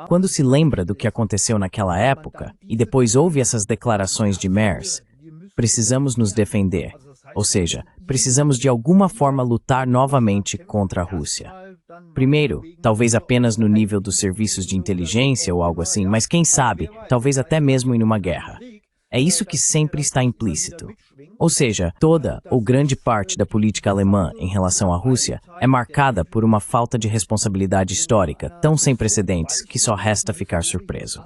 Quando se lembra do que aconteceu naquela época, e depois ouve essas declarações de Merz, precisamos nos defender, ou seja, precisamos de alguma forma lutar novamente contra a Rússia. Primeiro, talvez apenas no nível dos serviços de inteligência ou algo assim, mas quem sabe, talvez até mesmo em uma guerra. É isso que sempre está implícito. Ou seja, toda ou grande parte da política alemã em relação à Rússia é marcada por uma falta de responsabilidade histórica tão sem precedentes que só resta ficar surpreso.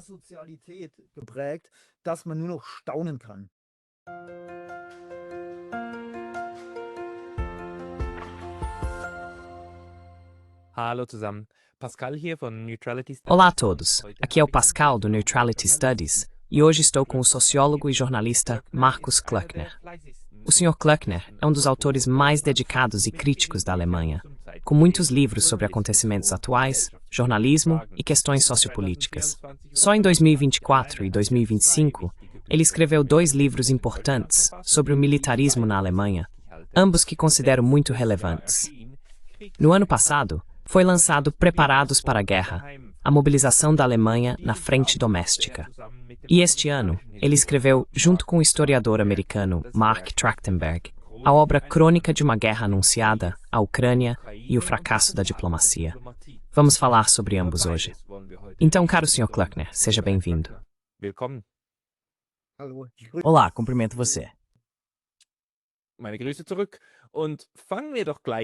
Olá a todos, aqui é o Pascal do Neutrality Studies e hoje estou com o sociólogo e jornalista Markus Klöckner. O Sr. Klöckner é um dos autores mais dedicados e críticos da Alemanha, com muitos livros sobre acontecimentos atuais, jornalismo e questões sociopolíticas. Só em 2024 e 2025, ele escreveu 2 livros importantes sobre o militarismo na Alemanha, ambos que considero muito relevantes. No ano passado, foi lançado Preparados para a Guerra, a mobilização da Alemanha na frente doméstica. E este ano, ele escreveu, junto com o historiador americano Mark Trachtenberg, a obra Crônica de uma Guerra Anunciada, a Ucrânia e o Fracasso da Diplomacia. Vamos falar sobre ambos hoje. Então, caro Sr. Klöckner, seja bem-vindo. Olá, cumprimento você.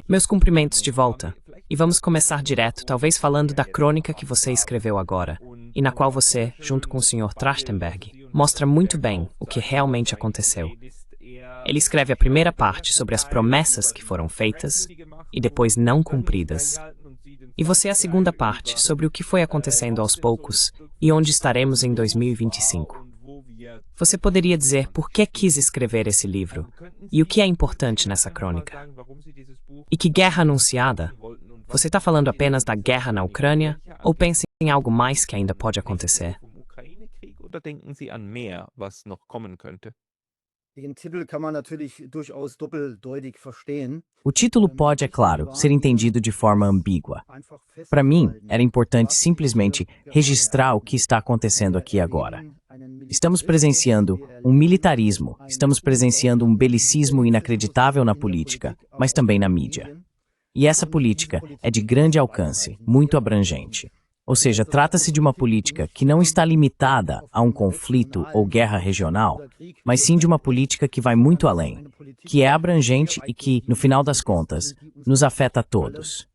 Meus cumprimentos de volta. E vamos começar direto, talvez falando da crônica que você escreveu agora, e na qual você, junto com o Sr. Trachtenberg, mostra muito bem o que realmente aconteceu. Ele escreve a primeira parte sobre as promessas que foram feitas e depois não cumpridas. E você a segunda parte sobre o que foi acontecendo aos poucos e onde estaremos em 2025. Você poderia dizer por que quis escrever esse livro e o que é importante nessa crônica? E que guerra anunciada? Você está falando apenas da guerra na Ucrânia ou pensa em algo mais que ainda pode acontecer? O título pode, é claro, ser entendido de forma ambígua. Para mim, era importante simplesmente registrar o que está acontecendo aqui agora. Estamos presenciando um militarismo, estamos presenciando um belicismo inacreditável na política, mas também na mídia. E essa política é de grande alcance, muito abrangente. Ou seja, trata-se de uma política que não está limitada a um conflito ou guerra regional, mas sim de uma política que vai muito além, que é abrangente e que, no final das contas, nos afeta a todos.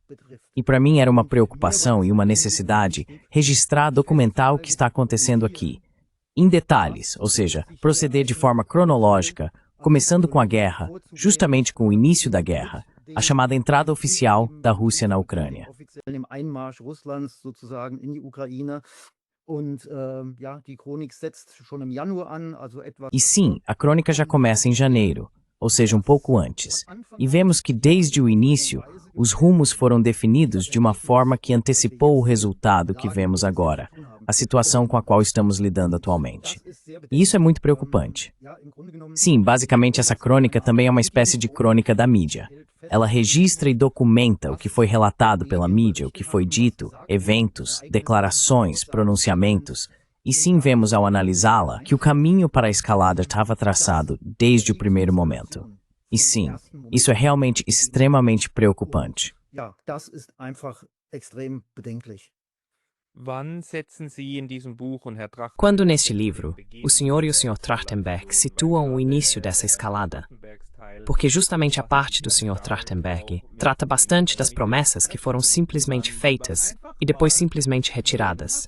E para mim era uma preocupação e uma necessidade registrar, documentar o que está acontecendo aqui, em detalhes, ou seja, proceder de forma cronológica, começando com a guerra, justamente com o início da guerra, a chamada entrada oficial da Rússia na Ucrânia. E sim, a crônica já começa em janeiro, ou seja, um pouco antes. E vemos que desde o início, os rumos foram definidos de uma forma que antecipou o resultado que vemos agora, a situação com a qual estamos lidando atualmente. E isso é muito preocupante. Sim, basicamente essa crônica também é uma espécie de crônica da mídia. Ela registra e documenta o que foi relatado pela mídia, o que foi dito, eventos, declarações, pronunciamentos. E sim vemos ao analisá-la que o caminho para a escalada estava traçado desde o primeiro momento. E sim, isso é realmente extremamente preocupante. Quando neste livro, o senhor e o Sr. Trachtenberg situam o início dessa escalada? Porque justamente a parte do Sr. Trachtenberg trata bastante das promessas que foram simplesmente feitas e depois simplesmente retiradas.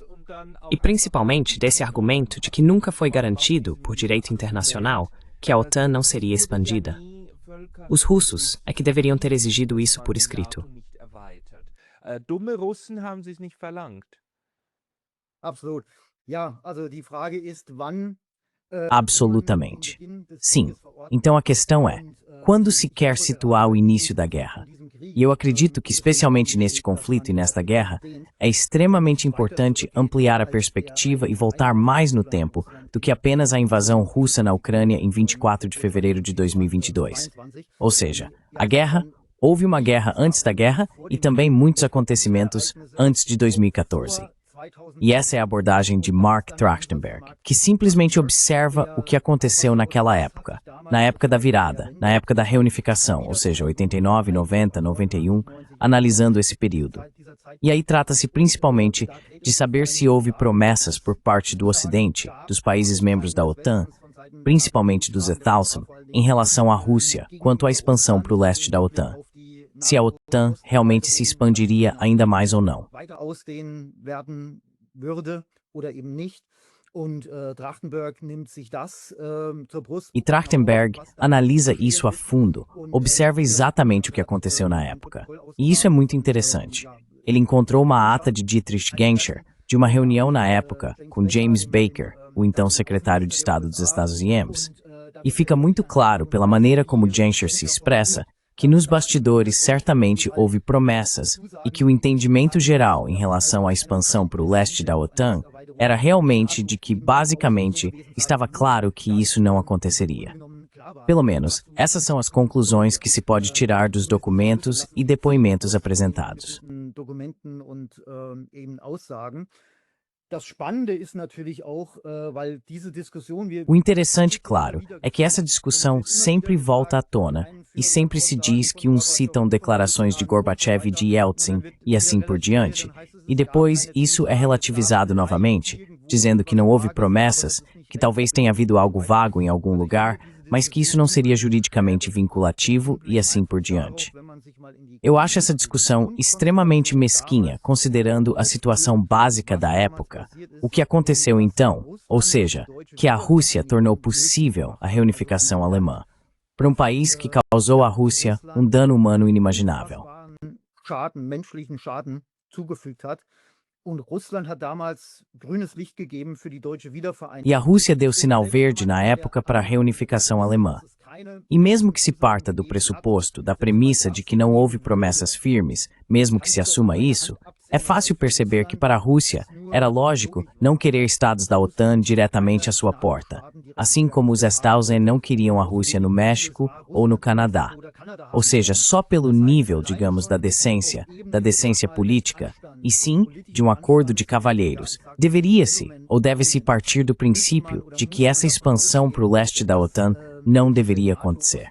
E principalmente desse argumento de que nunca foi garantido, por direito internacional, que a OTAN não seria expandida. Os russos é que deveriam ter exigido isso por escrito. Absolutamente. Sim. Então a questão é, quando se quer situar o início da guerra? E eu acredito que, especialmente neste conflito e nesta guerra, é extremamente importante ampliar a perspectiva e voltar mais no tempo do que apenas a invasão russa na Ucrânia em 24 de fevereiro de 2022. Ou seja, a guerra, houve uma guerra antes da guerra e também muitos acontecimentos antes de 2014. E essa é a abordagem de Mark Trachtenberg, que simplesmente observa o que aconteceu naquela época, na época da virada, na época da reunificação, ou seja, 89, 90, 91, analisando esse período. E aí trata-se principalmente de saber se houve promessas por parte do Ocidente, dos países membros da OTAN, principalmente do Z-1000, em relação à Rússia, quanto à expansão para o leste da OTAN. Se a OTAN realmente se expandiria ainda mais ou não. E Trachtenberg analisa isso a fundo, observa exatamente o que aconteceu na época. E isso é muito interessante. Ele encontrou uma ata de Dietrich Genscher, de uma reunião na época com James Baker, o então secretário de Estado dos Estados Unidos. E fica muito claro, pela maneira como Genscher se expressa, que nos bastidores certamente houve promessas e que o entendimento geral em relação à expansão para o leste da OTAN era realmente de que, basicamente, estava claro que isso não aconteceria. Pelo menos, essas são as conclusões que se pode tirar dos documentos e depoimentos apresentados. O interessante, claro, é que essa discussão sempre volta à tona e sempre se diz que uns citam declarações de Gorbachev e de Yeltsin e assim por diante, e depois isso é relativizado novamente, dizendo que não houve promessas, que talvez tenha havido algo vago em algum lugar, mas que isso não seria juridicamente vinculativo e assim por diante. Eu acho essa discussão extremamente mesquinha, considerando a situação básica da época, o que aconteceu então, ou seja, que a Rússia tornou possível a reunificação alemã, para um país que causou à Rússia um dano humano inimaginável. E a Rússia deu sinal verde na época para a reunificação alemã. E mesmo que se parta do pressuposto, da premissa de que não houve promessas firmes, mesmo que se assuma isso, é fácil perceber que para a Rússia era lógico não querer estados da OTAN diretamente à sua porta, assim como os Z-1000 não queriam a Rússia no México ou no Canadá. Ou seja, só pelo nível, digamos, da decência política, e sim de um acordo de cavalheiros, deveria-se ou deve-se partir do princípio de que essa expansão para o leste da OTAN não deveria acontecer.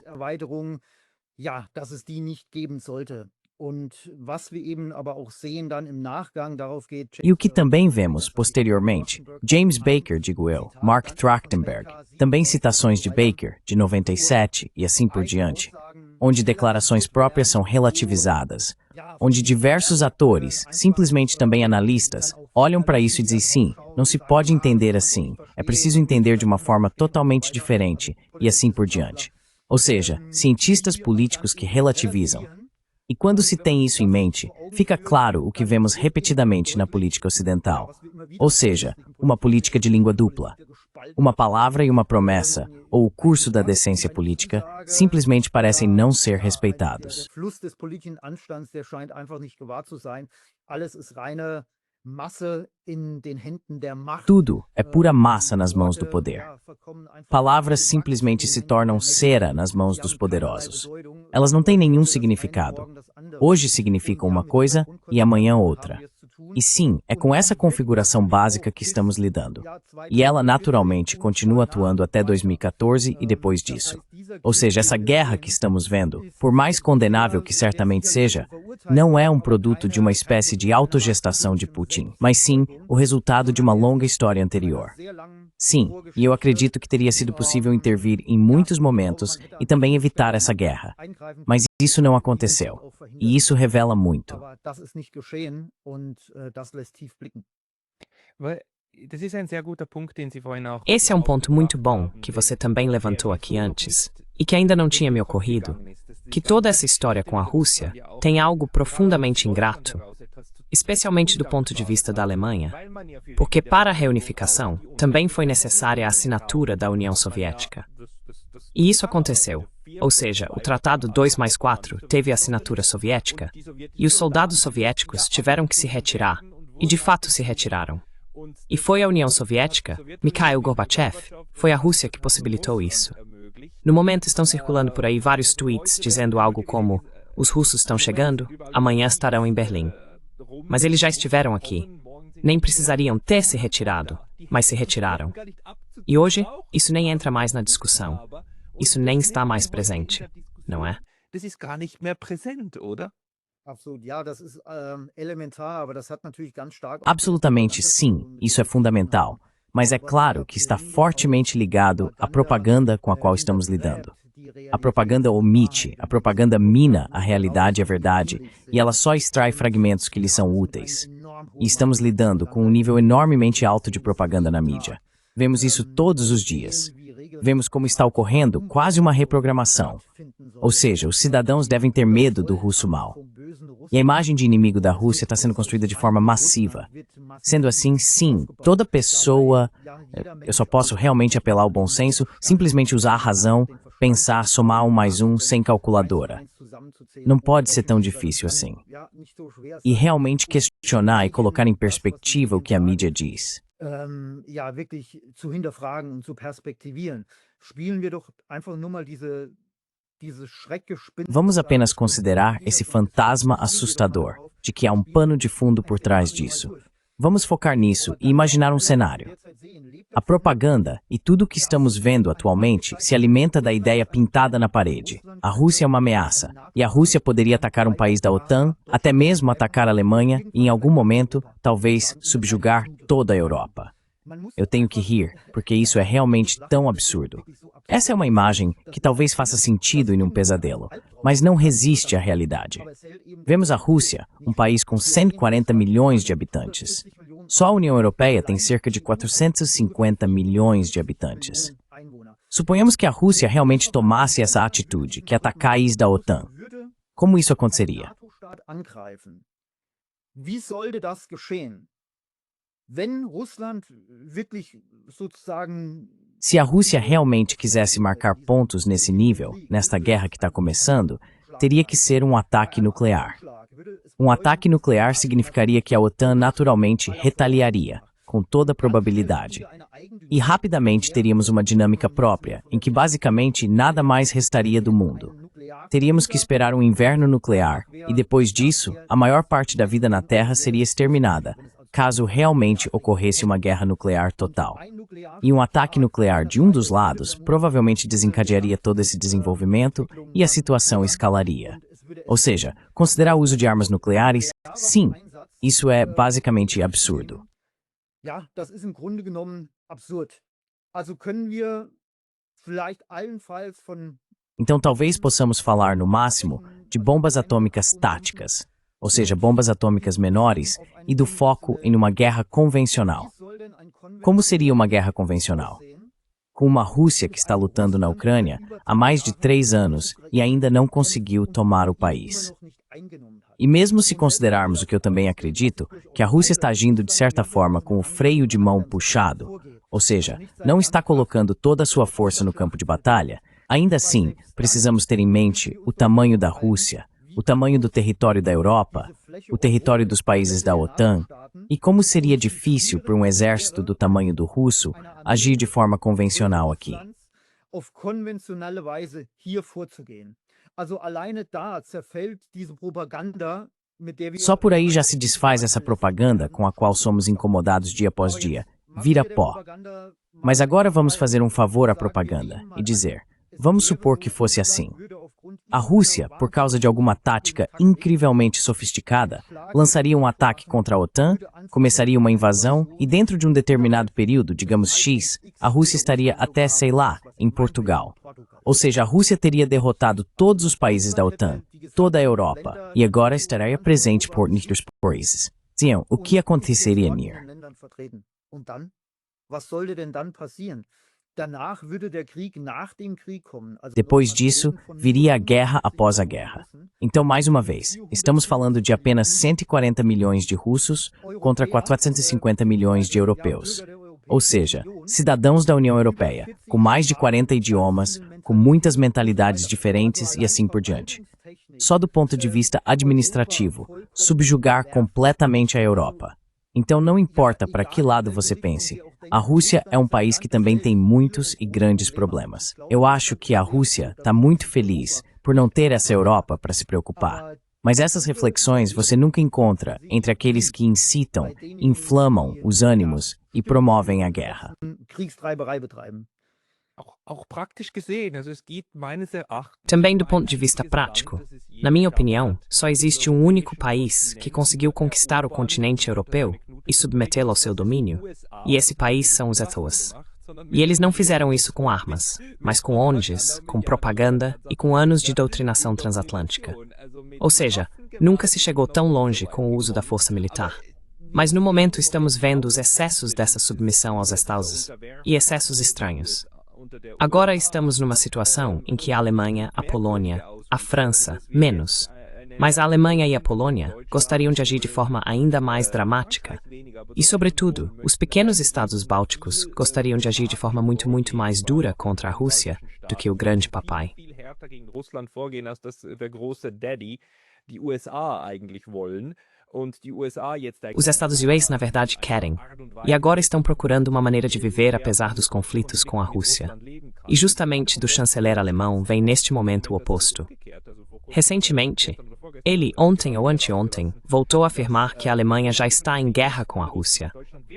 E o que também vemos posteriormente, James Baker, digo eu, Mark Trachtenberg, também citações de Baker, de 97 e assim por diante, onde declarações próprias são relativizadas, onde diversos atores, simplesmente também analistas, olham para isso e dizem sim, não se pode entender assim, é preciso entender de uma forma totalmente diferente e assim por diante. Ou seja, cientistas políticos que relativizam. E quando se tem isso em mente, fica claro o que vemos repetidamente na política ocidental. Ou seja, uma política de língua dupla. Uma palavra e uma promessa, ou o curso da decência política, simplesmente parecem não ser respeitados. Tudo é pura massa nas mãos do poder. Palavras simplesmente se tornam cera nas mãos dos poderosos. Elas não têm nenhum significado. Hoje significam uma coisa e amanhã outra. E sim, é com essa configuração básica que estamos lidando. E ela, naturalmente, continua atuando até 2014 e depois disso. Ou seja, essa guerra que estamos vendo, por mais condenável que certamente seja, não é um produto de uma espécie de autogestação de Putin, mas sim o resultado de uma longa história anterior. Sim, e eu acredito que teria sido possível intervir em muitos momentos e também evitar essa guerra. Mas isso não aconteceu. E isso revela muito. Esse é um ponto muito bom que você também levantou aqui antes, e que ainda não tinha me ocorrido, que toda essa história com a Rússia tem algo profundamente ingrato, especialmente do ponto de vista da Alemanha, porque para a reunificação também foi necessária a assinatura da União Soviética. E isso aconteceu, ou seja, o Tratado 2+4 teve a assinatura soviética, e os soldados soviéticos tiveram que se retirar, e de fato se retiraram. E foi a União Soviética, Mikhail Gorbachev, foi a Rússia que possibilitou isso. No momento estão circulando por aí vários tweets dizendo algo como Os russos estão chegando, amanhã estarão em Berlim. Mas eles já estiveram aqui. Nem precisariam ter se retirado, mas se retiraram. E hoje, isso nem entra mais na discussão. Isso nem está mais presente, não é? Das ist gar nicht mehr präsent, oder? Absolutamente sim, isso é fundamental. Mas é claro que está fortemente ligado à propaganda com a qual estamos lidando. A propaganda omite, a propaganda mina a realidade e a verdade, e ela só extrai fragmentos que lhe são úteis. E estamos lidando com um nível enormemente alto de propaganda na mídia. Vemos isso todos os dias. Vemos como está ocorrendo quase uma reprogramação. Ou seja, os cidadãos devem ter medo do russo mau. E a imagem de inimigo da Rússia está sendo construída de forma massiva. Sendo assim, sim, toda pessoa, eu só posso realmente apelar ao bom senso, simplesmente usar a razão, pensar, somar 1 mais 1 sem calculadora. Não pode ser tão difícil assim. E realmente questionar e colocar em perspectiva o que a mídia diz. Wirklich zu hinterfragen und zu perspektivieren. Spielen wir doch einfach nur mal diese Vamos apenas considerar esse fantasma assustador, de que há um pano de fundo por trás disso. Vamos focar nisso e imaginar um cenário. A propaganda e tudo o que estamos vendo atualmente se alimenta da ideia pintada na parede. A Rússia é uma ameaça, e a Rússia poderia atacar um país da OTAN, até mesmo atacar a Alemanha e, em algum momento, talvez subjugar toda a Europa. Eu tenho que rir, porque isso é realmente tão absurdo. Essa é uma imagem que talvez faça sentido em um pesadelo, mas não resiste à realidade. Vemos a Rússia, um país com 140 milhões de habitantes. Só a União Europeia tem cerca de 450 milhões de habitantes. Suponhamos que a Rússia realmente tomasse essa atitude, que atacar país da OTAN. Como isso aconteceria? Wie sollte das geschehen? Wenn Russland wirklich sozusagen Se a Rússia realmente quisesse marcar pontos nesse nível, nesta guerra que está começando, teria que ser um ataque nuclear. Um ataque nuclear significaria que a OTAN naturalmente retaliaria, com toda probabilidade. E rapidamente teríamos uma dinâmica própria, em que basicamente nada mais restaria do mundo. Teríamos que esperar um inverno nuclear, e depois disso, a maior parte da vida na Terra seria exterminada, caso realmente ocorresse uma guerra nuclear total. E um ataque nuclear de um dos lados provavelmente desencadearia todo esse desenvolvimento e a situação escalaria. Ou seja, considerar o uso de armas nucleares, sim, isso é basicamente absurdo. Ja, das ist im Grunde genommen absurd. Also können wir vielleicht allenfalls von Então talvez possamos falar no máximo de bombas atômicas táticas, ou seja, bombas atômicas menores, e do foco em uma guerra convencional. Como seria uma guerra convencional? Com uma Rússia que está lutando na Ucrânia há mais de 3 anos e ainda não conseguiu tomar o país. E mesmo se considerarmos o que eu também acredito, que a Rússia está agindo de certa forma com o freio de mão puxado, ou seja, não está colocando toda a sua força no campo de batalha, ainda assim, precisamos ter em mente o tamanho da Rússia, o tamanho do território da Europa, o território dos países da OTAN, e como seria difícil para um exército do tamanho do russo agir de forma convencional aqui. Só por aí já se desfaz essa propaganda com a qual somos incomodados dia após dia. Vira pó. Mas agora vamos fazer um favor à propaganda e dizer, vamos supor que fosse assim. A Rússia, por causa de alguma tática incrivelmente sofisticada, lançaria um ataque contra a OTAN, começaria uma invasão e dentro de um determinado período, digamos X, a Rússia estaria até, sei lá, em Portugal. Ou seja, a Rússia teria derrotado todos os países da OTAN, toda a Europa, e agora estaria presente por muitos países. Sim, o que aconteceria, Nir? Depois disso, viria a guerra após a guerra. Então, mais uma vez, estamos falando de apenas 140 milhões de russos contra 450 milhões de europeus. Ou seja, cidadãos da União Europeia, com mais de 40 idiomas, com muitas mentalidades diferentes e assim por diante. Só do ponto de vista administrativo, subjugar completamente a Europa. Então não importa para que lado você pense, a Rússia é um país que também tem muitos e grandes problemas. Eu acho que a Rússia está muito feliz por não ter essa Europa para se preocupar. Mas essas reflexões você nunca encontra entre aqueles que incitam, inflamam os ânimos e promovem a guerra. Também do ponto de vista prático, na minha opinião, só existe um único país que conseguiu conquistar o continente europeu e submetê-lo ao seu domínio, e esse país são os Etoas. E eles não fizeram isso com armas, mas com ONGs, com propaganda e com anos de doutrinação transatlântica. Ou seja, nunca se chegou tão longe com o uso da força militar. Mas no momento estamos vendo os excessos dessa submissão aos Estados, e excessos estranhos. Agora estamos numa situação em que a Alemanha, a Polônia, a França, menos. Mas a Alemanha e a Polônia gostariam de agir de forma ainda mais dramática. E, sobretudo, os pequenos estados bálticos gostariam de agir de forma muito mais dura contra a Rússia do que o grande papai. Os Estados Unidos, na verdade, querem, e agora estão procurando uma maneira de viver apesar dos conflitos com a Rússia. E justamente do chanceler alemão vem neste momento o oposto. Recentemente, ele, ontem ou anteontem, voltou a afirmar que a Alemanha já está em guerra com a Rússia.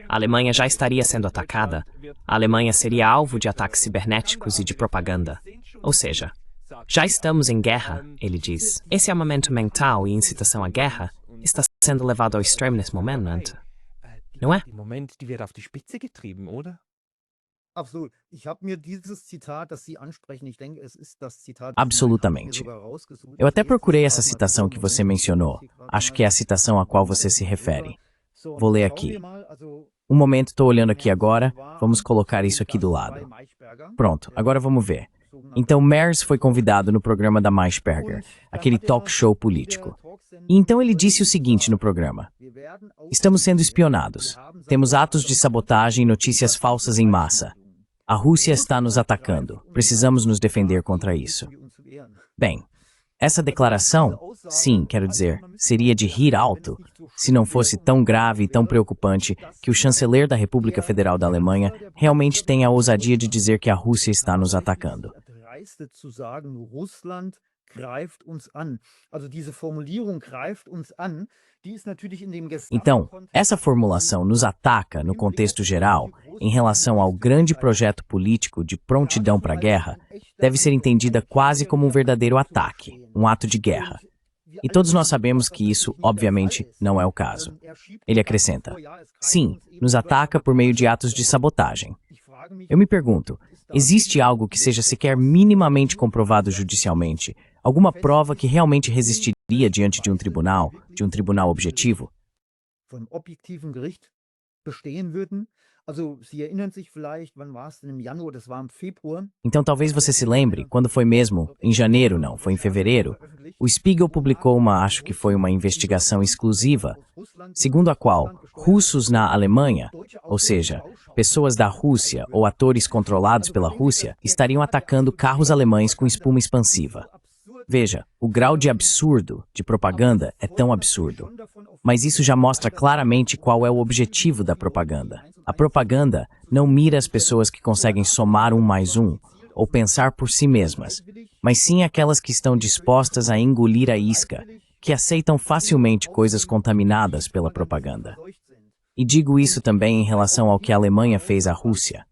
A Alemanha já estaria sendo atacada. A Alemanha seria alvo de ataques cibernéticos e de propaganda. Ou seja, já estamos em guerra, ele diz. Esse armamento mental e incitação à guerra está sendo levado ao extremo nesse momento, não é? Absolutamente. Eu até procurei essa citação que você mencionou. Acho que é a citação a qual você se refere. Vou ler aqui. Um momento, estou olhando aqui agora. Vamos colocar isso aqui do lado. Pronto, agora vamos ver. Então, Merz foi convidado no programa da Maischberger, aquele talk show político. E então ele disse o seguinte no programa: estamos sendo espionados. Temos atos de sabotagem e notícias falsas em massa. A Rússia está nos atacando. Precisamos nos defender contra isso. Bem, essa declaração, sim, quero dizer, seria de rir alto, se não fosse tão grave e tão preocupante que o chanceler da República Federal da Alemanha realmente tenha a ousadia de dizer que a Rússia está nos atacando. Então, essa formulação nos ataca no contexto geral, em relação ao grande projeto político de prontidão para a guerra, deve ser entendida quase como um verdadeiro ataque, um ato de guerra. E todos nós sabemos que isso, obviamente, não é o caso. Ele acrescenta: sim, nos ataca por meio de atos de sabotagem. Eu me pergunto, existe algo que seja sequer minimamente comprovado judicialmente? Alguma prova que realmente resistiria diante de um tribunal objetivo? Então talvez você se lembre, quando foi mesmo, em janeiro não, foi em fevereiro, o Spiegel publicou acho que foi uma investigação exclusiva, segundo a qual russos na Alemanha, ou seja, pessoas da Rússia ou atores controlados pela Rússia, estariam atacando carros alemães com espuma expansiva. Veja, o grau de absurdo de propaganda é tão absurdo. Mas isso já mostra claramente qual é o objetivo da propaganda. A propaganda não mira as pessoas que conseguem somar 1 mais 1 ou pensar por si mesmas, mas sim aquelas que estão dispostas a engolir a isca, que aceitam facilmente coisas contaminadas pela propaganda. E digo isso também em relação ao que a Alemanha fez à Rússia.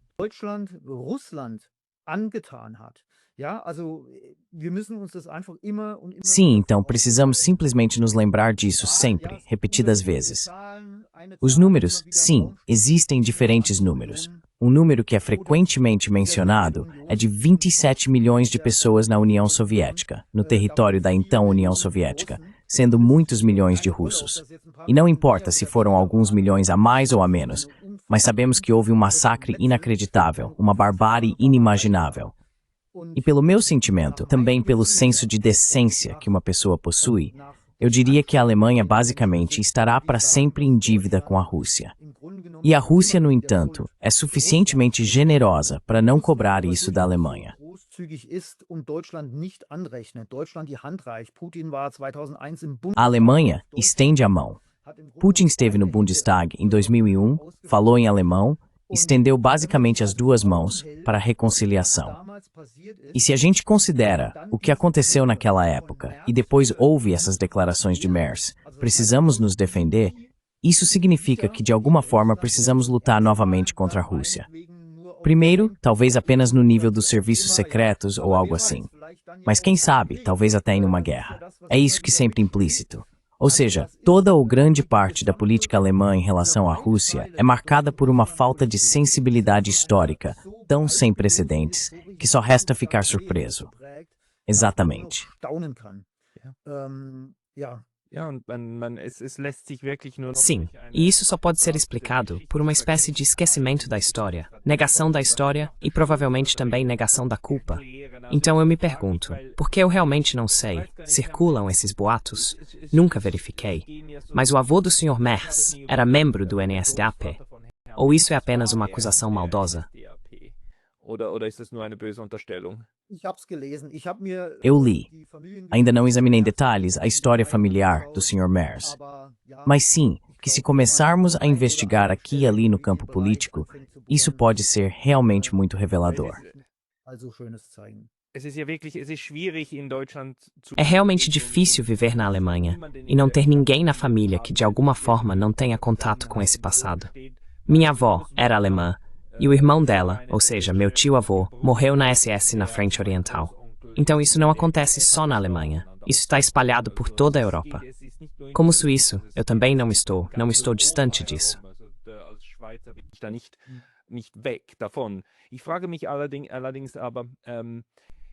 Sim, então precisamos simplesmente nos lembrar disso sempre, repetidas vezes. Os números, sim, existem diferentes números. Um número que é frequentemente mencionado é de 27 milhões de pessoas na União Soviética, no território da então União Soviética, sendo muitos milhões de russos. E não importa se foram alguns milhões a mais ou a menos, mas sabemos que houve um massacre inacreditável, uma barbárie inimaginável. E pelo meu sentimento, também pelo senso de decência que uma pessoa possui, eu diria que a Alemanha basicamente estará para sempre em dívida com a Rússia. E a Rússia, no entanto, é suficientemente generosa para não cobrar isso da Alemanha. A Alemanha estende a mão. Putin esteve no Bundestag em 2001, falou em alemão estendeu basicamente as duas mãos para a reconciliação. E se a gente considera o que aconteceu naquela época e depois ouve essas declarações de Merz, precisamos nos defender, isso significa que de alguma forma precisamos lutar novamente contra a Rússia. Primeiro, talvez apenas no nível dos serviços secretos ou algo assim. Mas quem sabe, talvez até em uma guerra. É isso que sempre implícito. Ou seja, toda ou grande parte da política alemã em relação à Rússia é marcada por uma falta de sensibilidade histórica tão sem precedentes que só resta ficar surpreso. Exatamente. Sim, e isso só pode ser explicado por uma espécie de esquecimento da história, negação da história e provavelmente também negação da culpa. Então eu me pergunto, porque eu realmente não sei, circulam esses boatos? Nunca verifiquei. Mas o avô do Sr. Merz era membro do NSDAP? Ou isso é apenas uma acusação maldosa? Eu li. Ainda não examinei em detalhes a história familiar do Sr. Merz. Mas sim, que se começarmos a investigar aqui e ali no campo político, isso pode ser realmente muito revelador. É realmente difícil viver na Alemanha e não ter ninguém na família que de alguma forma não tenha contato com esse passado. Minha avó era alemã e o irmão dela, ou seja, meu tio-avô, morreu na SS na Frente Oriental. Então isso não acontece só na Alemanha. Isso está espalhado por toda a Europa. Como suíço, eu também não estou distante disso.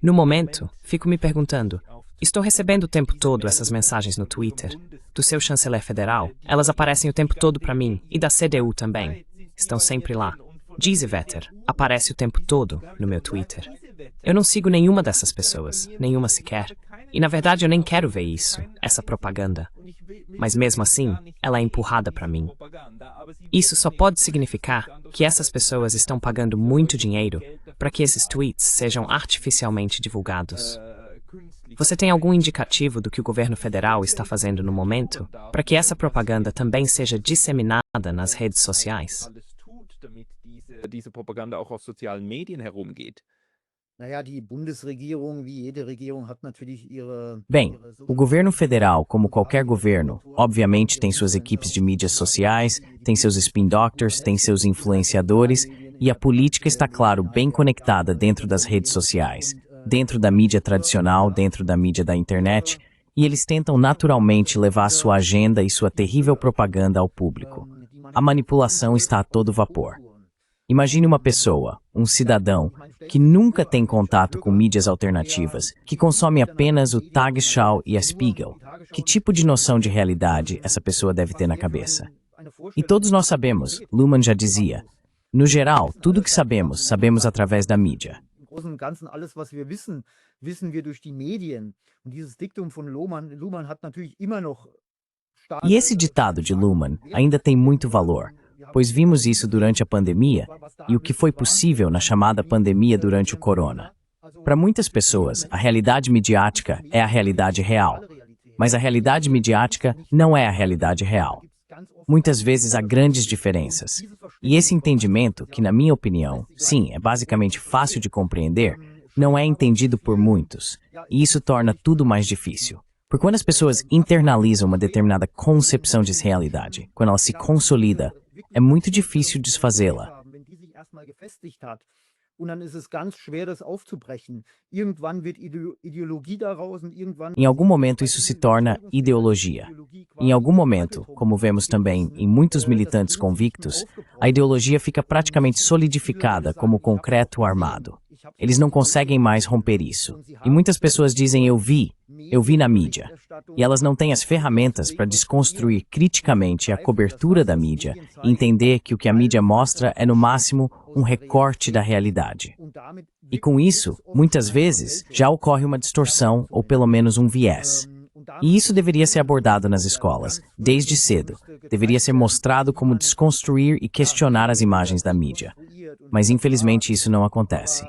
No momento, fico me perguntando, estou recebendo o tempo todo essas mensagens no Twitter, do seu chanceler federal, elas aparecem o tempo todo para mim, e da CDU também, estão sempre lá. Gieswetter aparece o tempo todo no meu Twitter. Eu não sigo nenhuma dessas pessoas, nenhuma sequer, e na verdade eu nem quero ver isso, essa propaganda. Mas mesmo assim, ela é empurrada para mim. Isso só pode significar que essas pessoas estão pagando muito dinheiro para que esses tweets sejam artificialmente divulgados. Você tem algum indicativo do que o governo federal está fazendo no momento para que essa propaganda também seja disseminada nas redes sociais? Diese Propaganda auch auf sozialen Medien herumgeht. Bem, o governo federal, como qualquer governo, obviamente tem suas equipes de mídias sociais, tem seus spin doctors, tem seus influenciadores, e a política está, claro, bem conectada dentro das redes sociais, dentro da mídia tradicional, dentro da mídia da internet, e eles tentam naturalmente levar sua agenda e sua terrível propaganda ao público. A manipulação está a todo vapor. Imagine uma pessoa, um cidadão, que nunca tem contato com mídias alternativas, que consome apenas o Tagesschau e a Spiegel. Que tipo de noção de realidade essa pessoa deve ter na cabeça? E todos nós sabemos, Luhmann já dizia, no geral, tudo que sabemos, sabemos através da mídia. E esse ditado de Luhmann ainda tem muito valor, pois vimos isso durante a pandemia e o que foi possível na chamada pandemia durante o corona. Para muitas pessoas, a realidade midiática é a realidade real, mas a realidade midiática não é a realidade real. Muitas vezes há grandes diferenças. E esse entendimento, que na minha opinião, sim, é basicamente fácil de compreender, não é entendido por muitos, e isso torna tudo mais difícil. Porque quando as pessoas internalizam uma determinada concepção de realidade, quando ela se consolida, é muito difícil desfazê-la. Em algum momento isso se torna ideologia. Em algum momento, como vemos também em muitos militantes convictos, a ideologia fica praticamente solidificada como concreto armado. Eles não conseguem mais romper isso. E muitas pessoas dizem eu vi na mídia. E elas não têm as ferramentas para desconstruir criticamente a cobertura da mídia e entender que o que a mídia mostra é no máximo um recorte da realidade. E com isso, muitas vezes, já ocorre uma distorção ou pelo menos um viés. E isso deveria ser abordado nas escolas, desde cedo. Deveria ser mostrado como desconstruir e questionar as imagens da mídia. Mas infelizmente isso não acontece.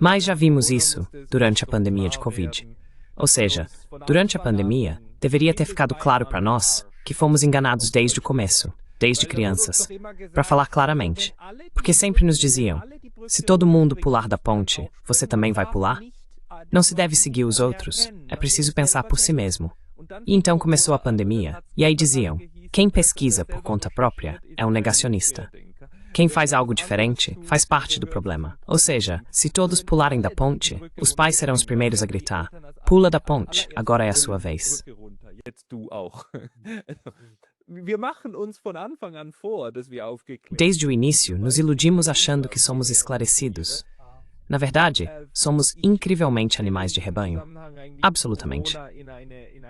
Mas já vimos isso durante a pandemia de Covid. Ou seja, durante a pandemia, deveria ter ficado claro para nós que fomos enganados desde o começo, desde crianças, para falar claramente. Porque sempre nos diziam, se todo mundo pular da ponte, você também vai pular? Não se deve seguir os outros, é preciso pensar por si mesmo. E então começou a pandemia, e aí diziam, quem pesquisa por conta própria é um negacionista. Quem faz algo diferente faz parte do problema. Ou seja, se todos pularem da ponte, os pais serão os primeiros a gritar, pula da ponte, agora é a sua vez. Desde o início, nos iludimos achando que somos esclarecidos. Na verdade, somos incrivelmente animais de rebanho. Absolutamente.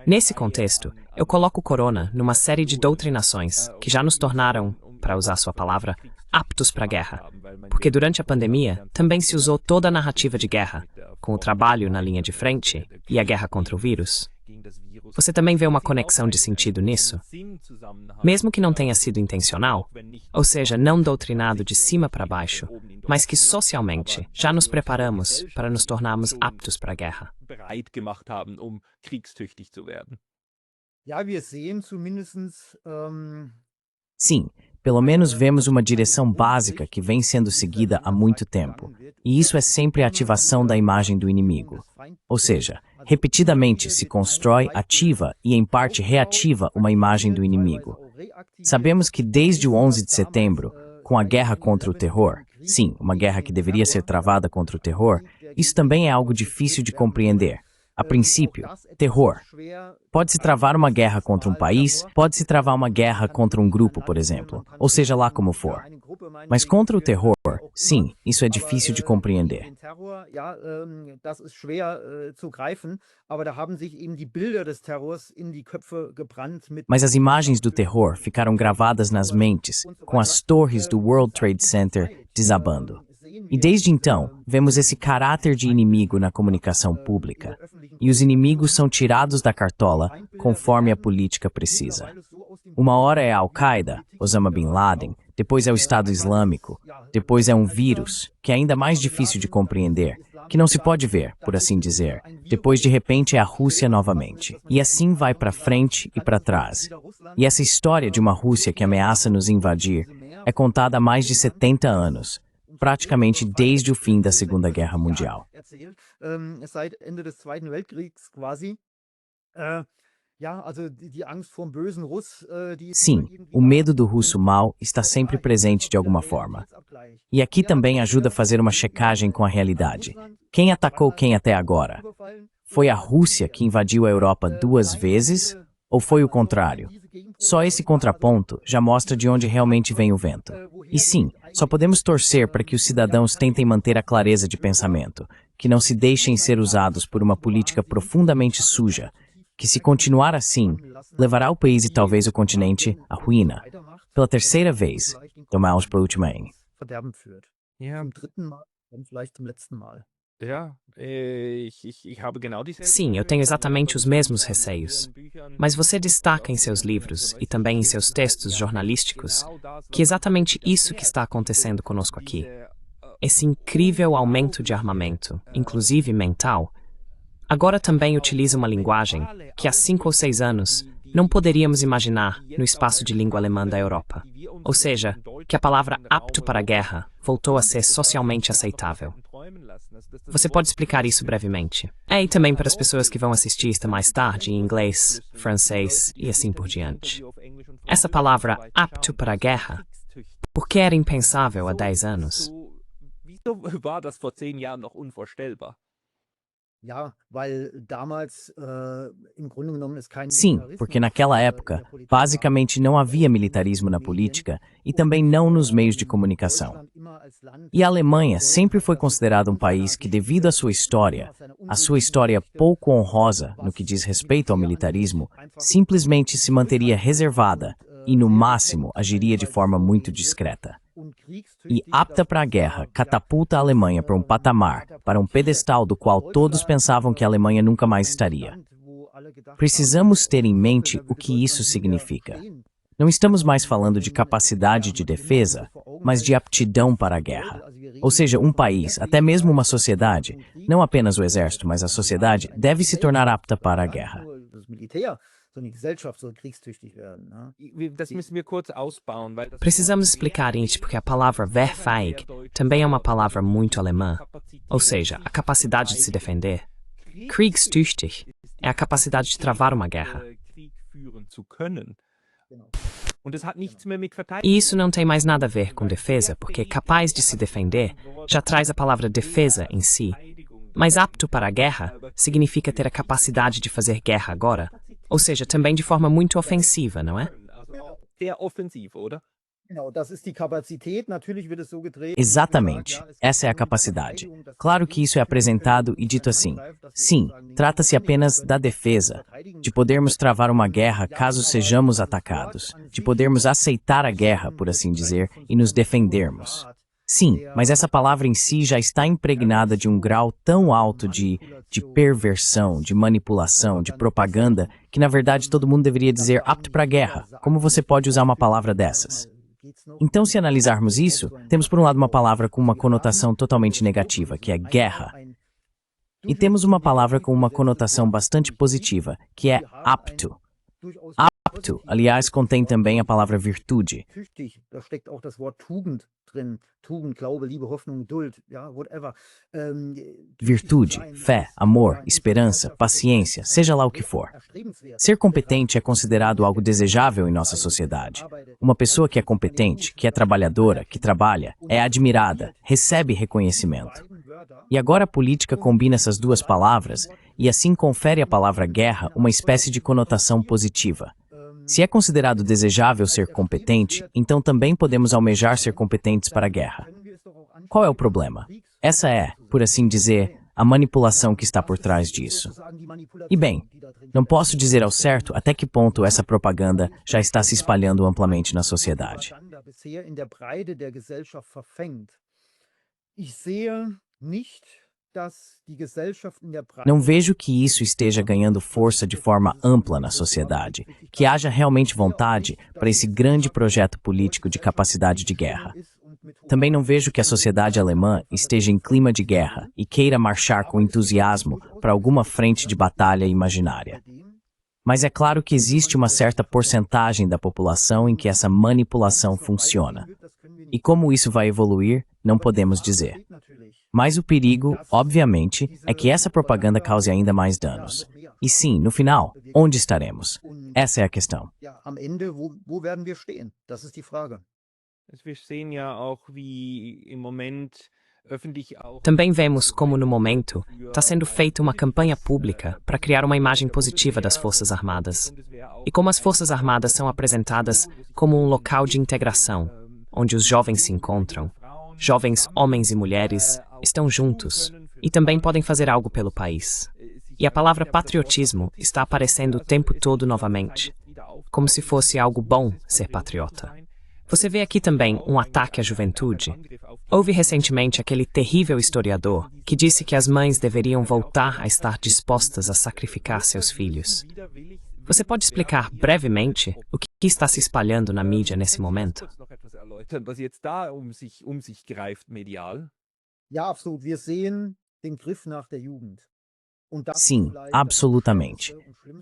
Nesse contexto, eu coloco o corona numa série de doutrinações que já nos tornaram, para usar sua palavra, aptos para a guerra. Porque durante a pandemia, também se usou toda a narrativa de guerra, com o trabalho na linha de frente e a guerra contra o vírus. Você também vê uma conexão de sentido nisso? Mesmo que não tenha sido intencional, ou seja, não doutrinado de cima para baixo, mas que socialmente já nos preparamos para nos tornarmos aptos para a guerra. Sim, pelo menos vemos uma direção básica que vem sendo seguida há muito tempo. E isso é sempre a ativação da imagem do inimigo. Ou seja, repetidamente se constrói, ativa e em parte reativa uma imagem do inimigo. Sabemos que desde o 11 de setembro, com a guerra contra o terror, sim, uma guerra que deveria ser travada contra o terror, isso também é algo difícil de compreender. A princípio, terror. Pode-se travar uma guerra contra um país, pode-se travar uma guerra contra um grupo, por exemplo, ou seja lá como for. Mas contra o terror, sim, isso é difícil de compreender. Mas as imagens do terror ficaram gravadas nas mentes, com as torres do World Trade Center desabando. E desde então, vemos esse caráter de inimigo na comunicação pública. E os inimigos são tirados da cartola conforme a política precisa. Uma hora é a Al-Qaeda, Osama Bin Laden, depois é o Estado Islâmico, depois é um vírus, que é ainda mais difícil de compreender, que não se pode ver, por assim dizer. Depois, de repente, é a Rússia novamente. E assim vai para frente e para trás. E essa história de uma Rússia que ameaça nos invadir é contada há mais de 70 anos. Praticamente desde o fim da Segunda Guerra Mundial. Sim, o medo do russo mau está sempre presente de alguma forma. E aqui também ajuda a fazer uma checagem com a realidade. Quem atacou quem até agora? Foi a Rússia que invadiu a Europa 2 vezes? Ou foi o contrário? Só esse contraponto já mostra de onde realmente vem o vento. E sim, só podemos torcer para que os cidadãos tentem manter a clareza de pensamento, que não se deixem ser usados por uma política profundamente suja, que se continuar assim, levará o país e talvez o continente à ruína. Pela terceira vez, tomamos para o último ano. Sim, eu tenho exatamente os mesmos receios. Mas você destaca em seus livros e também em seus textos jornalísticos que exatamente isso que está acontecendo conosco aqui. Esse incrível aumento de armamento, inclusive mental, agora também utiliza uma linguagem que há 5 ou 6 anos não poderíamos imaginar no espaço de língua alemã da Europa. Ou seja, que a palavra apto para a guerra voltou a ser socialmente aceitável. Você pode explicar isso brevemente? E também para as pessoas que vão assistir isto mais tarde em inglês, francês e assim por diante. Essa palavra apto para a guerra, por que era impensável há 10 anos? Sim, porque naquela época, basicamente não havia militarismo na política e também não nos meios de comunicação. E a Alemanha sempre foi considerada um país que, devido à sua história pouco honrosa no que diz respeito ao militarismo, simplesmente se manteria reservada e, no máximo, agiria de forma muito discreta. E apta para a guerra catapulta a Alemanha para um patamar, para um pedestal do qual todos pensavam que a Alemanha nunca mais estaria. Precisamos ter em mente o que isso significa. Não estamos mais falando de capacidade de defesa, mas de aptidão para a guerra. Ou seja, um país, até mesmo uma sociedade, não apenas o exército, mas a sociedade, deve se tornar apta para a guerra. Precisamos explicar isso porque a palavra wehrfähig também é uma palavra muito alemã, ou seja, a capacidade de se defender. Kriegstüchtig é a capacidade de travar uma guerra. E isso não tem mais nada a ver com defesa, porque capaz de se defender já traz a palavra defesa em si. Mas apto para a guerra significa ter a capacidade de fazer guerra agora, ou seja, também de forma muito ofensiva, não é? Exatamente, essa é a capacidade. Claro que isso é apresentado e dito assim. Sim, trata-se apenas da defesa, de podermos travar uma guerra caso sejamos atacados, de podermos aceitar a guerra, por assim dizer, e nos defendermos. Sim, mas essa palavra em si já está impregnada de um grau tão alto de perversão, de manipulação, de propaganda, que na verdade todo mundo deveria dizer apto para a guerra. Como você pode usar uma palavra dessas? Então, se analisarmos isso, temos por um lado uma palavra com uma conotação totalmente negativa, que é guerra. E temos uma palavra com uma conotação bastante positiva, que é apto. Apto, aliás, contém também a palavra virtude. Virtude, fé, amor, esperança, paciência, seja lá o que for. Ser competente é considerado algo desejável em nossa sociedade. Uma pessoa que é competente, que é trabalhadora, que trabalha, é admirada, recebe reconhecimento. E agora a política combina essas duas palavras e assim confere à palavra guerra uma espécie de conotação positiva. Se é considerado desejável ser competente, então também podemos almejar ser competentes para a guerra. Qual é o problema? Essa é, por assim dizer, a manipulação que está por trás disso. E bem, não posso dizer ao certo até que ponto essa propaganda já está se espalhando amplamente na sociedade. Não vejo que isso esteja ganhando força de forma ampla na sociedade, que haja realmente vontade para esse grande projeto político de capacidade de guerra. Também não vejo que a sociedade alemã esteja em clima de guerra e queira marchar com entusiasmo para alguma frente de batalha imaginária. Mas é claro que existe uma certa porcentagem da população em que essa manipulação funciona. E como isso vai evoluir, não podemos dizer. Mas o perigo, obviamente, é que essa propaganda cause ainda mais danos. E sim, no final, onde estaremos? Essa é a questão. Também vemos como, no momento, está sendo feita uma campanha pública para criar uma imagem positiva das Forças Armadas. E como as Forças Armadas são apresentadas como um local de integração, onde os jovens se encontram, jovens homens e mulheres estão juntos e também podem fazer algo pelo país. E a palavra patriotismo está aparecendo o tempo todo novamente, como se fosse algo bom ser patriota. Você vê aqui também um ataque à juventude. Houve recentemente aquele terrível historiador que disse que as mães deveriam voltar a estar dispostas a sacrificar seus filhos. Você pode explicar brevemente o que está se espalhando na mídia nesse momento? Sim, absolutamente.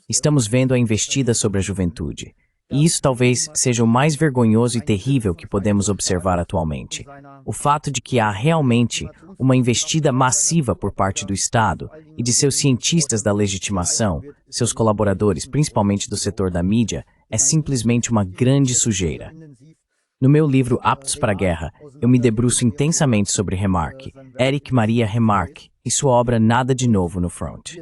Estamos vendo a investida sobre a juventude. E isso talvez seja o mais vergonhoso e terrível que podemos observar atualmente. O fato de que há realmente uma investida massiva por parte do Estado e de seus cientistas da legitimação, seus colaboradores, principalmente do setor da mídia, é simplesmente uma grande sujeira. No meu livro Aptos para a Guerra, eu me debruço intensamente sobre Remarque, Erich Maria Remarque, e sua obra Nada de Novo no Front.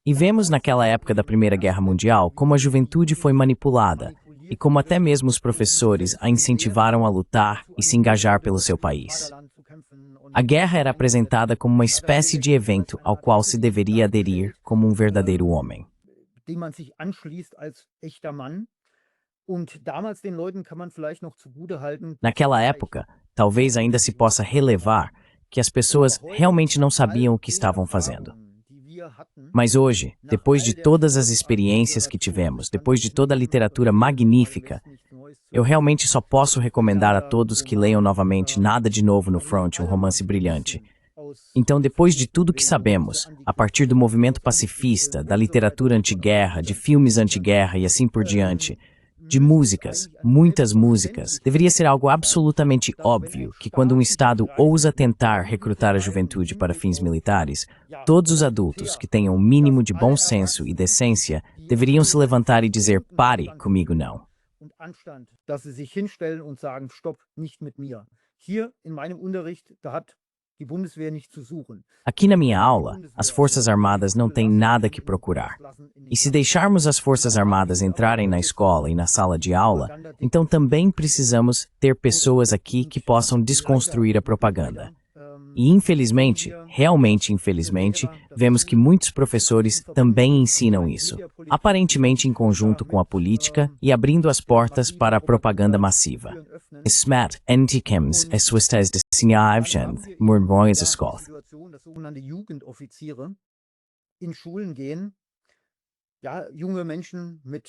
E vemos naquela época da Primeira Guerra Mundial como a juventude foi manipulada e como até mesmo os professores a incentivaram a lutar e se engajar pelo seu país. A guerra era apresentada como uma espécie de evento ao qual se deveria aderir como um verdadeiro homem. Naquela época, talvez ainda se possa relevar que as pessoas realmente não sabiam o que estavam fazendo. Mas hoje, depois de todas as experiências que tivemos, depois de toda a literatura magnífica, eu realmente só posso recomendar a todos que leiam novamente Nada de Novo no Front, um romance brilhante. Então, depois de tudo que sabemos, a partir do movimento pacifista, da literatura antiguerra, de filmes antiguerra e assim por diante, de músicas, muitas músicas, deveria ser algo absolutamente óbvio que quando um Estado ousa tentar recrutar a juventude para fins militares, todos os adultos que tenham um mínimo de bom senso e decência deveriam se levantar e dizer: pare, comigo não. Dass sie sich hinstellen und sagen: Stopp, nicht mit mir. Hier in meinem Unterricht, da hat die Bundeswehr nichts zu suchen. Aqui na minha aula, as Forças Armadas não têm nada que procurar. E se deixarmos as Forças Armadas entrarem na escola e na sala de aula, então também precisamos ter pessoas aqui que possam desconstruir a propaganda. E infelizmente, realmente infelizmente, vemos que muitos professores também ensinam isso, aparentemente em conjunto com a política e abrindo as portas para a propaganda massiva. Smat Antichems es suestes de Sinjaevchen, Murmoyes Escoth. In Schulen gehen, ja, junge Menschen mit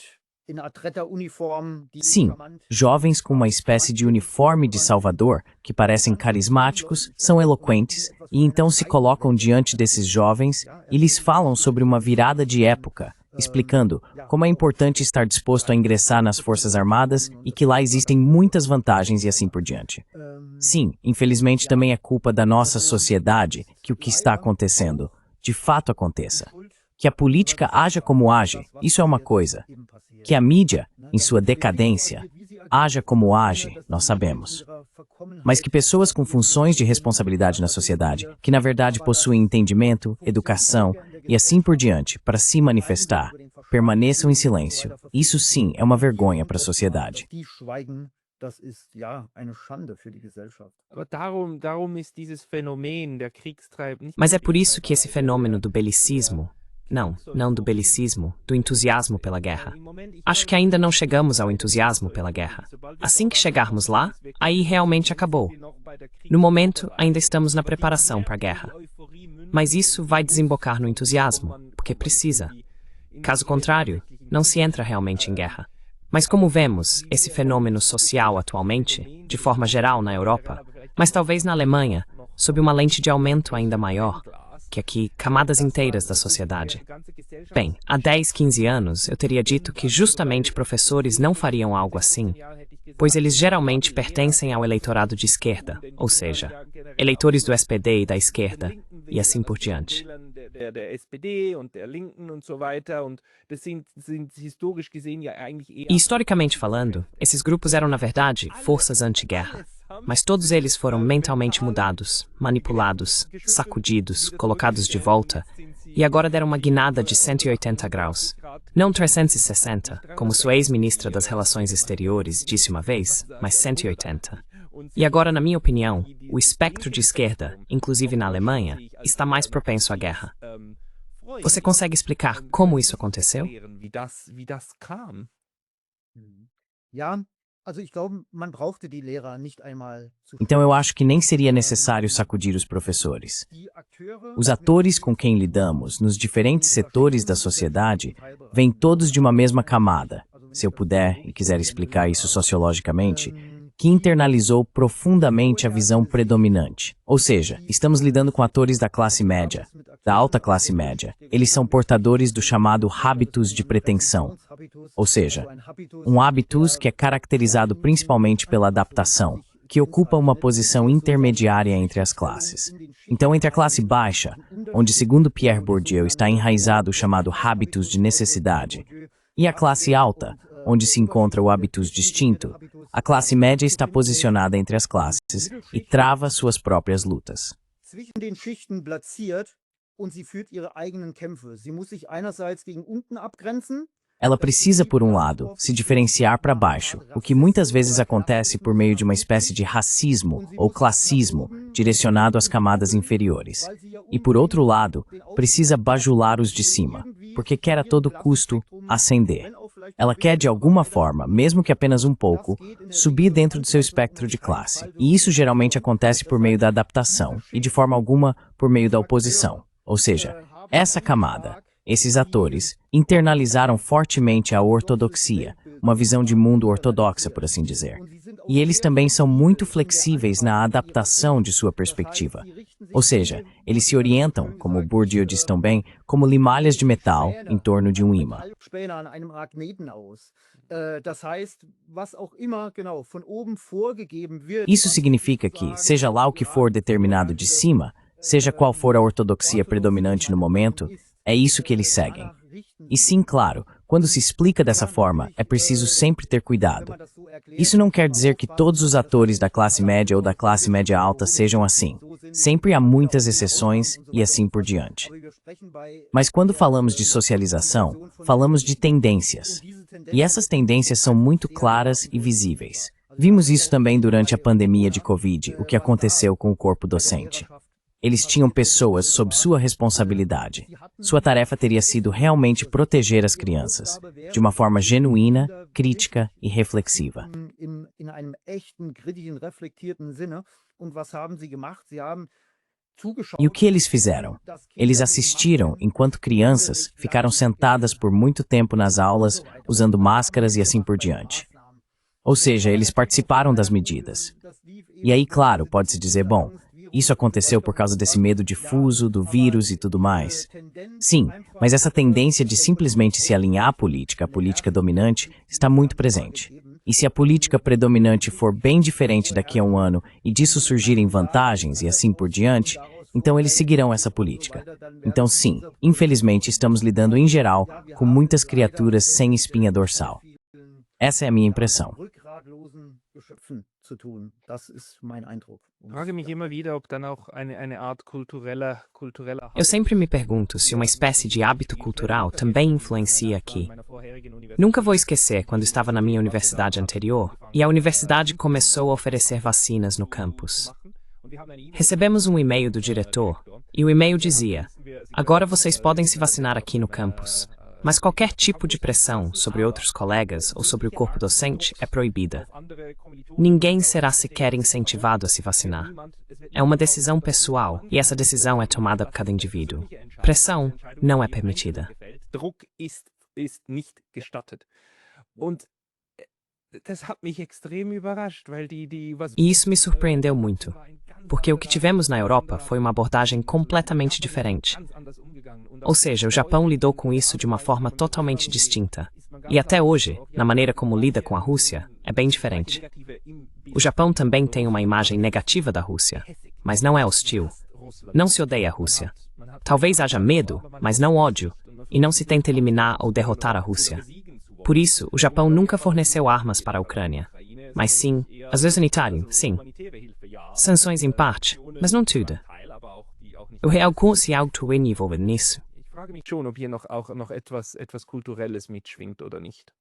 Sim, jovens com uma espécie de uniforme de Salvador, que parecem carismáticos, são eloquentes, e então se colocam diante desses jovens e lhes falam sobre uma virada de época, explicando como é importante estar disposto a ingressar nas Forças Armadas e que lá existem muitas vantagens e assim por diante. Sim, infelizmente também é culpa da nossa sociedade que o que está acontecendo, de fato aconteça. Que a política haja como age, isso é uma coisa. Que a mídia, em sua decadência, haja como age, nós sabemos. Mas que pessoas com funções de responsabilidade na sociedade, que na verdade possuem entendimento, educação e assim por diante, para se manifestar, permaneçam em silêncio. Isso sim é uma vergonha para a sociedade. Mas é por isso que esse fenômeno do belicismo, não do belicismo, do entusiasmo pela guerra. Acho que ainda não chegamos ao entusiasmo pela guerra. Assim que chegarmos lá, aí realmente acabou. No momento, ainda estamos na preparação para a guerra. Mas isso vai desembocar no entusiasmo, porque precisa. Caso contrário, não se entra realmente em guerra. Mas como vemos esse fenômeno social atualmente, de forma geral na Europa, mas talvez na Alemanha, sob uma lente de aumento ainda maior, que aqui camadas inteiras da sociedade. Bem, há 10, 15 anos eu teria dito que justamente professores não fariam algo assim, pois eles geralmente pertencem ao eleitorado de esquerda, ou seja, eleitores do SPD e da esquerda, e assim por diante. E historicamente falando, esses grupos eram na verdade forças anti-guerra. Mas todos eles foram mentalmente mudados, manipulados, sacudidos, colocados de volta, e agora deram uma guinada de 180 graus. Não 360, como sua ex-ministra das Relações Exteriores disse uma vez, mas 180. E agora, na minha opinião, o espectro de esquerda, inclusive na Alemanha, está mais propenso à guerra. Você consegue explicar como isso aconteceu? Então eu acho que nem seria necessário sacudir os professores. Os atores com quem lidamos, nos diferentes setores da sociedade, vêm todos de uma mesma camada, se eu puder e quiser explicar isso sociologicamente, que internalizou profundamente a visão predominante. Ou seja, estamos lidando com atores da classe média, da alta classe média. Eles são portadores do chamado habitus de pretensão. Ou seja, um habitus que é caracterizado principalmente pela adaptação, que ocupa uma posição intermediária entre as classes. Então, entre a classe baixa, onde segundo Pierre Bourdieu está enraizado o chamado habitus de necessidade, e a classe alta, onde se encontra o habitus distinto, a classe média está posicionada entre as classes e trava suas próprias lutas. Ela precisa, por um lado, se diferenciar para baixo, o que muitas vezes acontece por meio de uma espécie de racismo ou classismo direcionado às camadas inferiores. E, por outro lado, precisa bajular os de cima, porque quer a todo custo ascender. Ela quer, de alguma forma, mesmo que apenas um pouco, subir dentro do seu espectro de classe. E isso geralmente acontece por meio da adaptação e, de forma alguma, por meio da oposição. Ou seja, essa camada, esses atores, internalizaram fortemente a ortodoxia, uma visão de mundo ortodoxa, por assim dizer. E eles também são muito flexíveis na adaptação de sua perspectiva. Ou seja, eles se orientam, como Bourdieu diz também, como limalhas de metal em torno de um ímã. Isso significa que, seja lá o que for determinado de cima, seja qual for a ortodoxia predominante no momento, é isso que eles seguem. E sim, claro, quando se explica dessa forma, é preciso sempre ter cuidado. Isso não quer dizer que todos os atores da classe média ou da classe média alta sejam assim. Sempre há muitas exceções e assim por diante. Mas quando falamos de socialização, falamos de tendências. E essas tendências são muito claras e visíveis. Vimos isso também durante a pandemia de Covid, o que aconteceu com o corpo docente. Eles tinham pessoas sob sua responsabilidade. Sua tarefa teria sido realmente proteger as crianças, de uma forma genuína, crítica e reflexiva. E o que eles fizeram? Eles assistiram enquanto crianças ficaram sentadas por muito tempo nas aulas, usando máscaras e assim por diante. Ou seja, eles participaram das medidas. E aí, claro, pode-se dizer, bom, isso aconteceu por causa desse medo difuso, do vírus e tudo mais. Sim, mas essa tendência de simplesmente se alinhar à política, a política dominante, está muito presente. E se a política predominante for bem diferente daqui a um ano e disso surgirem vantagens e assim por diante, então eles seguirão essa política. Então sim, infelizmente estamos lidando em geral com muitas criaturas sem espinha dorsal. Essa é a minha impressão. Eu sempre me pergunto se uma espécie de hábito cultural também influencia aqui. Nunca vou esquecer quando estava na minha universidade anterior e a universidade começou a oferecer vacinas no campus. Recebemos um e-mail do diretor e o e-mail dizia: agora vocês podem se vacinar aqui no campus, mas qualquer tipo de pressão sobre outros colegas ou sobre o corpo docente é proibida. Ninguém será sequer incentivado a se vacinar. É uma decisão pessoal e essa decisão é tomada por cada indivíduo. Pressão não é permitida. E isso me surpreendeu muito, porque o que tivemos na Europa foi uma abordagem completamente diferente. Ou seja, o Japão lidou com isso de uma forma totalmente distinta. E até hoje, na maneira como lida com a Rússia, é bem diferente. O Japão também tem uma imagem negativa da Rússia, mas não é hostil. Não se odeia a Rússia. Talvez haja medo, mas não ódio, e não se tenta eliminar ou derrotar a Rússia. Por isso, o Japão nunca forneceu armas para a Ucrânia. Mas sim, ajuda sanitária, sim. Sanções em parte, mas não tudo. Eu realmente se algo envolvido nisso. Ich frage mich schon, ob hier noch etwas Kulturelles mitschwingt oder nicht.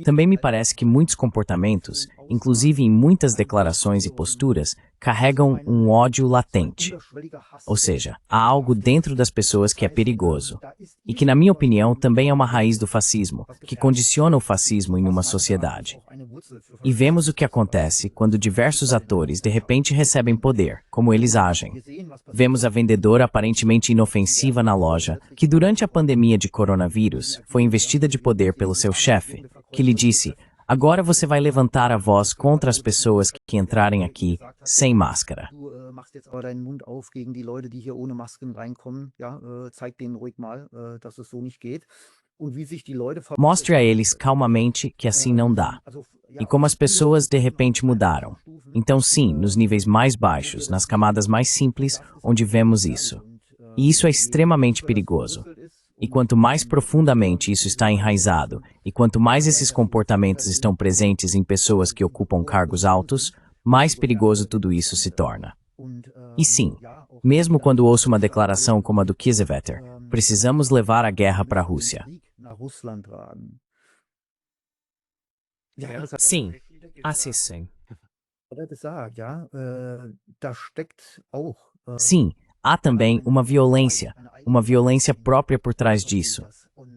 Também me parece que muitos comportamentos, inclusive em muitas declarações e posturas, carregam um ódio latente. Ou seja, há algo dentro das pessoas que é perigoso. E que, na minha opinião, também é uma raiz do fascismo, que condiciona o fascismo em uma sociedade. E vemos o que acontece quando diversos atores de repente recebem poder, como eles agem. Vemos a vendedora aparentemente inofensiva na loja, que durante a pandemia de coronavírus foi investida de poder pelo seu chefe, que lhe disse: agora você vai levantar a voz contra as pessoas que entrarem aqui sem máscara. Mostre a eles calmamente que assim não dá. E como as pessoas de repente mudaram. Então sim, nos níveis mais baixos, nas camadas mais simples, onde vemos isso. E isso é extremamente perigoso. E quanto mais profundamente isso está enraizado, e quanto mais esses comportamentos estão presentes em pessoas que ocupam cargos altos, mais perigoso tudo isso se torna. E sim, mesmo quando ouço uma declaração como a do Kiesewetter, precisamos levar a guerra para a Rússia. Sim, assim sim. Sim, há também uma violência própria por trás disso.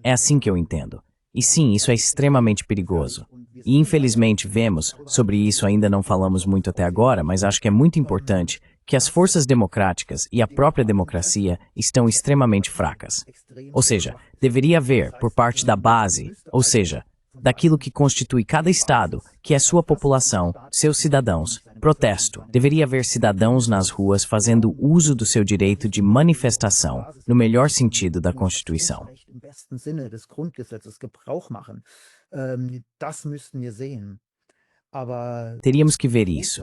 É assim que eu entendo. E sim, isso é extremamente perigoso. E infelizmente vemos, sobre isso ainda não falamos muito até agora, mas acho que é muito importante, que as forças democráticas e a própria democracia estão extremamente fracas. Ou seja, deveria haver, por parte da base, ou seja, daquilo que constitui cada Estado, que é sua população, seus cidadãos, Protesto. Deveria haver cidadãos nas ruas fazendo uso do seu direito de manifestação, no melhor sentido da Constituição. Im besten Sinne des Grundgesetzes Gebrauch machen. Das müssten wir sehen. Teríamos que ver isso.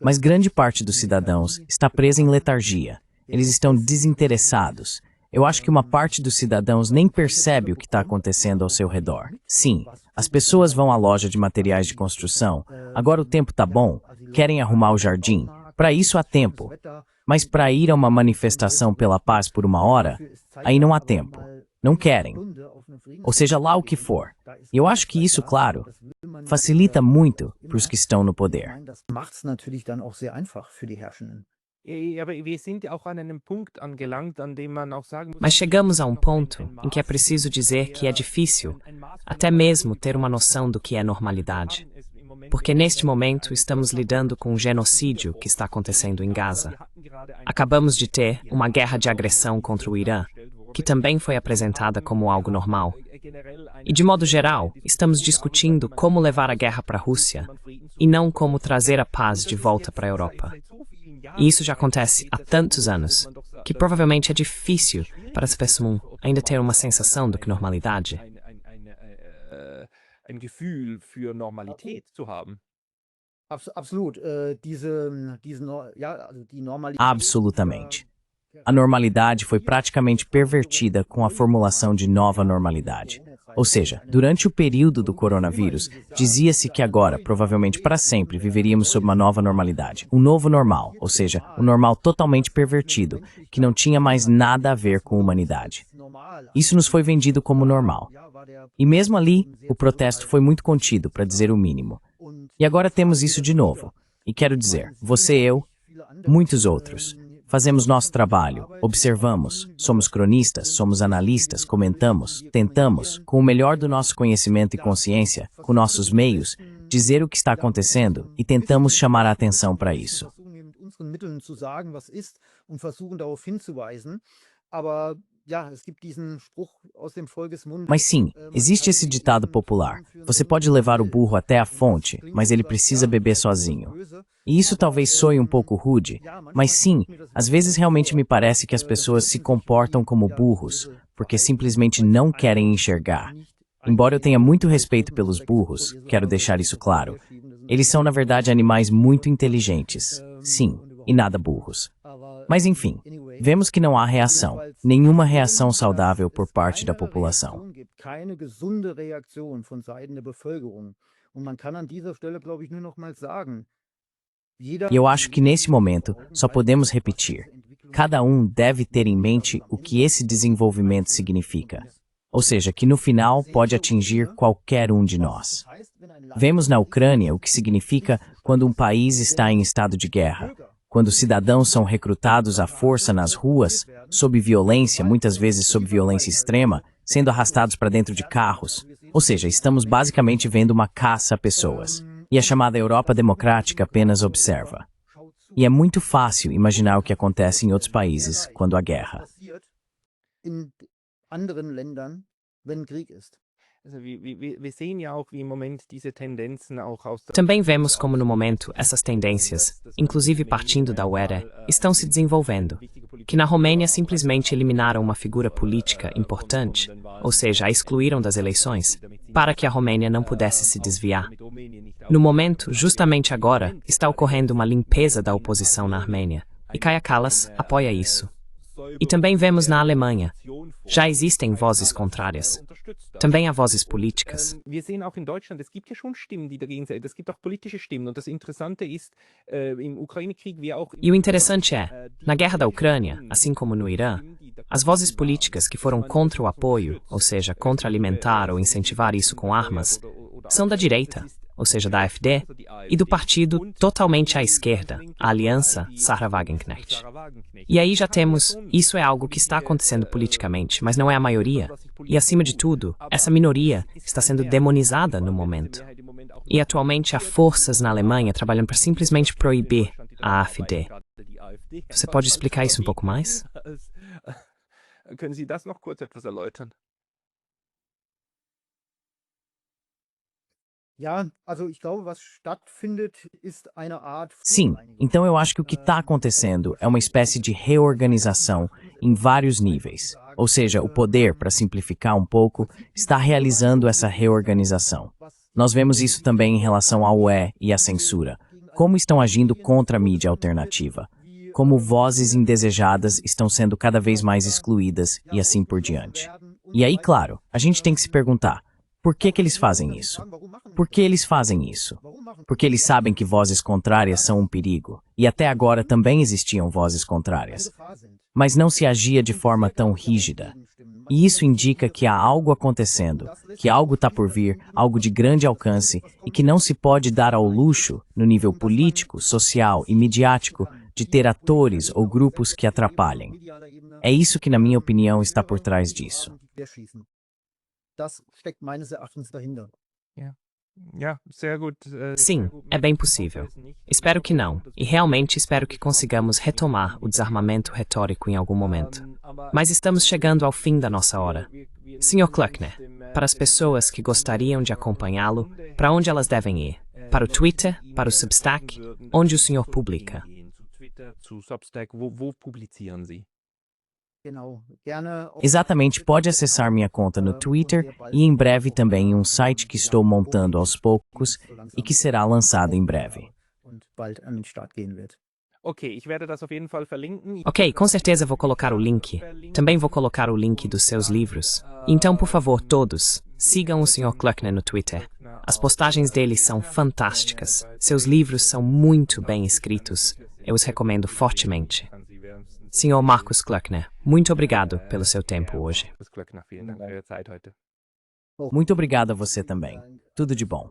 Mas grande parte dos cidadãos está presa em letargia. Eles estão desinteressados. Eu acho que uma parte dos cidadãos nem percebe o que está acontecendo ao seu redor. Sim, as pessoas vão à loja de materiais de construção. Agora o tempo está bom. Querem arrumar o jardim. Para isso há tempo. Mas para ir a uma manifestação pela paz por uma hora, aí não há tempo. Não querem. Ou seja lá o que for. E eu acho que isso, claro, facilita muito para os que estão no poder. Mas chegamos a um ponto em que é preciso dizer que é difícil, até mesmo ter uma noção do que é normalidade. Porque neste momento estamos lidando com um genocídio que está acontecendo em Gaza. Acabamos de ter uma guerra de agressão contra o Irã, que também foi apresentada como algo normal. E de modo geral, estamos discutindo como levar a guerra para a Rússia e não como trazer a paz de volta para a Europa. E isso já acontece há tantos anos, que provavelmente é difícil para essa pessoa ainda ter uma sensação do que normalidade. Absolutamente. A normalidade foi praticamente pervertida com a formulação de nova normalidade. Ou seja, durante o período do coronavírus, dizia-se que agora, provavelmente para sempre, viveríamos sob uma nova normalidade. Um novo normal, ou seja, um normal totalmente pervertido, que não tinha mais nada a ver com a humanidade. Isso nos foi vendido como normal. E mesmo ali, o protesto foi muito contido, para dizer o mínimo. E agora temos isso de novo. E quero dizer, você, eu, muitos outros. Fazemos nosso trabalho, observamos, somos cronistas, somos analistas, comentamos, tentamos, com o melhor do nosso conhecimento e consciência, com nossos meios, dizer o que está acontecendo e tentamos chamar a atenção para isso. Mas sim, existe esse ditado popular. Você pode levar o burro até a fonte, mas ele precisa beber sozinho. E isso talvez soe um pouco rude, mas sim, às vezes realmente me parece que as pessoas se comportam como burros, porque simplesmente não querem enxergar. Embora eu tenha muito respeito pelos burros, quero deixar isso claro. Eles são, na verdade, animais muito inteligentes. Sim, e nada burros. Mas enfim, vemos que não há reação, nenhuma reação saudável por parte da população. E eu acho que nesse momento só podemos repetir. Cada um deve ter em mente o que esse desenvolvimento significa. Ou seja, que no final pode atingir qualquer um de nós. Vemos na Ucrânia o que significa quando um país está em estado de guerra. Quando cidadãos são recrutados à força nas ruas, sob violência, muitas vezes sob violência extrema, sendo arrastados para dentro de carros. Ou seja, estamos basicamente vendo uma caça a pessoas. E a chamada Europa Democrática apenas observa. E é muito fácil imaginar o que acontece em outros países quando há guerra. Também vemos como no momento essas tendências, inclusive partindo da UERA, estão se desenvolvendo, que na Romênia simplesmente eliminaram uma figura política importante, ou seja, a excluíram das eleições, para que a Romênia não pudesse se desviar. No momento, justamente agora, está ocorrendo uma limpeza da oposição na Armênia, e Kaja Kallas apoia isso. E também vemos na Alemanha. Já existem vozes contrárias. Também há vozes políticas. E o interessante é, na guerra da Ucrânia, assim como no Irã, as vozes políticas que foram contra o apoio, ou seja, contra alimentar ou incentivar isso com armas, são da direita, ou seja, da AfD, e do partido totalmente à esquerda, a Aliança Sarah Wagenknecht. E aí já temos, isso é algo que está acontecendo politicamente, mas não é a maioria. E acima de tudo, essa minoria está sendo demonizada no momento. E atualmente há forças na Alemanha trabalhando para simplesmente proibir a AfD. Você pode explicar isso um pouco mais? Können Sie das noch kurz etwas erläutern? Sim, então eu acho que o que está acontecendo é uma espécie de reorganização em vários níveis. Ou seja, o poder, para simplificar um pouco, está realizando essa reorganização. Nós vemos isso também em relação ao e à censura. Como estão agindo contra a mídia alternativa. Como vozes indesejadas estão sendo cada vez mais excluídas e assim por diante. E aí, claro, a gente tem que se perguntar, por que eles fazem isso? Por que eles fazem isso? Porque eles sabem que vozes contrárias são um perigo, e até agora também existiam vozes contrárias. Mas não se agia de forma tão rígida. E isso indica que há algo acontecendo, que algo está por vir, algo de grande alcance, e que não se pode dar ao luxo, no nível político, social e midiático, de ter atores ou grupos que atrapalhem. É isso que, na minha opinião, está por trás disso. Sim, é bem possível. Espero que não, e realmente espero que consigamos retomar o desarmamento retórico em algum momento. Mas estamos chegando ao fim da nossa hora. Sr. Klöckner, para as pessoas que gostariam de acompanhá-lo, para onde elas devem ir? Para o Twitter? Para o Substack? Onde o senhor publica? Exatamente, pode acessar minha conta no Twitter e em breve também em um site que estou montando aos poucos e que será lançado em breve. Ok, com certeza vou colocar o link. Também vou colocar o link dos seus livros. Então, por favor, todos, sigam o Sr. Klöckner no Twitter. As postagens dele são fantásticas. Seus livros são muito bem escritos. Eu os recomendo fortemente. Sr. Markus Klöckner, muito obrigado pelo seu tempo hoje. Muito obrigado a você também. Tudo de bom.